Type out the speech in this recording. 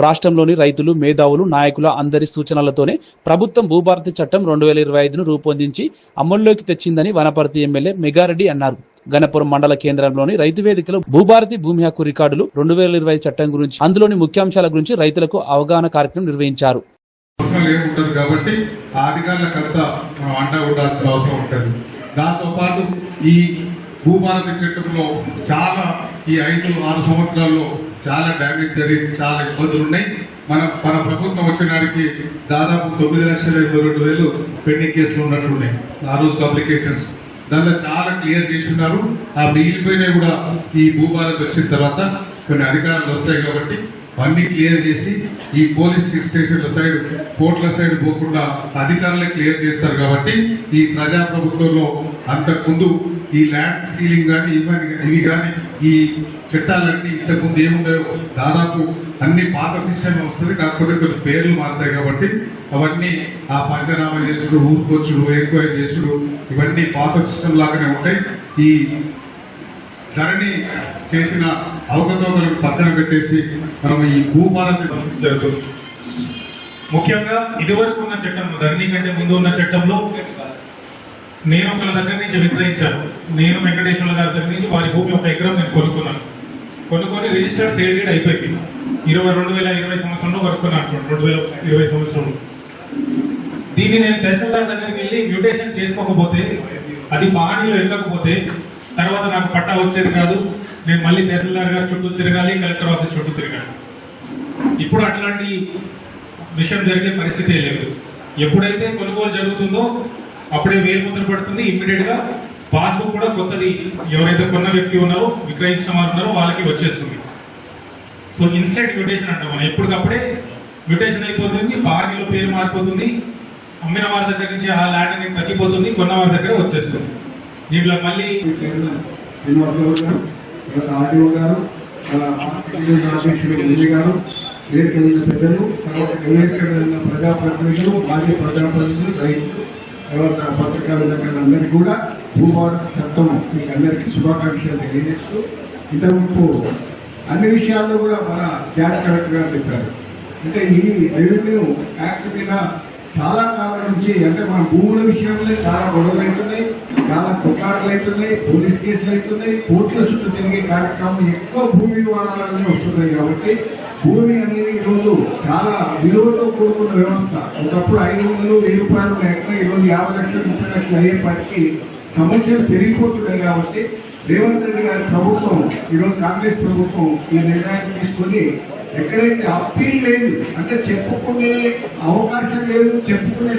రాష్ట్రంలోని రైతులు, మేధావులు, నాయకుల అందరి సూచనలతోనే ప్రభుత్వం భూభారతి చట్టం 2025ను రూపొందించి అమల్లోకి తెచ్చిందని వనపర్తి ఎమ్మెల్యే మెగారెడ్డి అన్నారు. గణపురం మండల కేంద్రంలోని రైతు వేదికలో భూభారతి భూమి హక్కు రికార్డులు 2020 చట్టం గురించి, అందులోని ముఖ్యాంశాల గురించి రైతులకు అవగాహన కార్యక్రమం నిర్వహించారు. కాబట్టి ఆ అధికారులకంతా మనం అండా ఉండాల్సిన అవసరం ఉంటుంది. దాంతో పాటు ఈ భూభారతి చట్టంలో చాలా ఈ 5-6 సంవత్సరాల్లో చాలా డ్యామేజ్ జరిగి చాలా ఇబ్బందులు ఉన్నాయి. మన ప్రభుత్వం వచ్చినానికి దాదాపు 9,22,000 పెండింగ్ కేసులు ఉన్నట్టున్నాయి. ఆ రోజు అప్లికేషన్స్ దాంట్లో చాలా క్లియర్ చేస్తున్నారు. ఆ మిగిలిపోయినవి కూడా ఈ భూభారతి వచ్చిన తర్వాత కొన్ని అధికారులు వస్తాయి కాబట్టి అన్ని క్లియర్ చేసి ఈ పోలీస్ స్టేషన్ల సైడ్, కోర్టుల సైడ్ పోకుండా అధికారులే క్లియర్ చేస్తారు. కాబట్టి ఈ ప్రజాప్రభుత్వంలో అంతకుముందు ఈ ల్యాండ్ సీలింగ్ కానీ ఇవి కానీ ఈ చట్టాలన్నీ ఇంతకుముందు ఏముండేవో దాదాపు అన్ని పాత సిస్టమ్ వస్తుంది. కాకపోతే కొన్ని పేర్లు మారుతాయి కాబట్టి అవన్నీ ఆ పంచనామా చేసుడు, ఊరుకొచ్చుడు, ఎంక్వైరీ చేసుడు ఇవన్నీ పాత సిస్టమ్ లాగానే ఉంటాయి. ఈ ధరణి చేసిన అవకతవకలను పక్కన పెట్టేసి మనం ఈ భూభారతి జరుగుతుంది. ముఖ్యంగా ఇదివరకు ఉన్న చట్టంలో, ధరణి కంటే ముందు ఉన్న చట్టంలో నేను ఒకళ్ళ దగ్గర నుంచి విక్రయించాను. నేను వెంకటేశ్వర గారి దగ్గర నుంచి వారి భూమి 1 ఎకరం నేను కొనుక్కున్నాను. కొనుక్కొని రిజిస్టర్డ్ సేల్ డీడ్ అయిపోయింది. 2020 సంవత్సరంలో కొనుక్కున్నాను. 2020 సంవత్సరంలో దీన్ని నేను తహసీల్దార్ దగ్గరికి వెళ్ళి మ్యూటేషన్ చేసుకోకపోతే, అది పానీలో వెళ్ళకపోతే తర్వాత నాకు పట్టా వచ్చేది కాదు. నేను మళ్ళీ తహసీల్దార్ గారు చుట్టూ తిరగాలి, కలెక్టర్ ఆఫీస్ చుట్టూ తిరగాలి. ఇప్పుడు అట్లాంటి విషయం జరిగే పరిస్థితి లేదు. ఎప్పుడైతే కొనుగోలు జరుగుతుందో అప్పుడే వేలుముద్ర పడుతుంది. ఇమ్మీడియట్ గా పాస్బుక్ కూడా కొత్తది ఎవరైతే కొన్న వ్యక్తి ఉన్నారో, విక్రయించిన వారు ఉన్నారో వాళ్ళకి వచ్చేస్తుంది. సో ఇన్స్టెంట్ మ్యూటేషన్ అంటాం మనం. ఎప్పటికప్పుడే మ్యూటేషన్ అయిపోతుంది, పానీలో పేరు మారిపోతుంది, అమ్మిన వారి దగ్గర నుంచి ఆ ల్యాండ్ అనేది తగ్గిపోతుంది, కొన్న వారి దగ్గర వచ్చేస్తుంది. దీంట్లో మళ్ళీ ఆర్టీఓ గారు, గారు, వేదిక పెద్దలు, ప్రజాప్రతినిధులు, మాజీ ప్రజాప్రతినిధులు, రైతులు, తర్వాత పత్రికా విలేకరులందరికీ కూడా భూభారతి చట్టం మీకు అందరికీ శుభాకాంక్షలు తెలియజేస్తూ, ఇంతకు అన్ని విషయాల్లో కూడా మన జాయింట్ కలెక్టర్ గారు చెప్పారు. అంటే ఈ రెవెన్యూ యాక్ట్ మీద చాలా కాలం నుంచి, అంటే మన భూముల విషయంలో చాలా గొడవలు అవుతున్నాయి, చాలా కొట్లాటలు అవుతున్నాయి, పోలీస్ కేసులు అవుతున్నాయి, కోర్టుల చుట్టూ తిరిగే కార్యక్రమం ఎక్కువ భూమి వివాదాలన్నీ వస్తున్నాయి. కాబట్టి భూమి అనేది ఈరోజు చాలా విలువతో కూడుకున్న వ్యవస్థ. ఒకప్పుడు 500-1000 రూపాయలు ఎక్కడ ఈరోజు 50 లక్షలు 30 లక్షలు అయ్యేపటికి సమస్యలు పెరిగిపోతున్నాయి. కాబట్టి రేవంత్ రెడ్డి గారి ప్రభుత్వం, ఈరోజు కాంగ్రెస్ ప్రభుత్వం ఈ నిర్ణయాన్ని తీసుకొని ఎక్కడైతే అప్పీల్ లేదు, అంటే చెప్పుకునే అవకాశం లేదు, చెప్పుకునే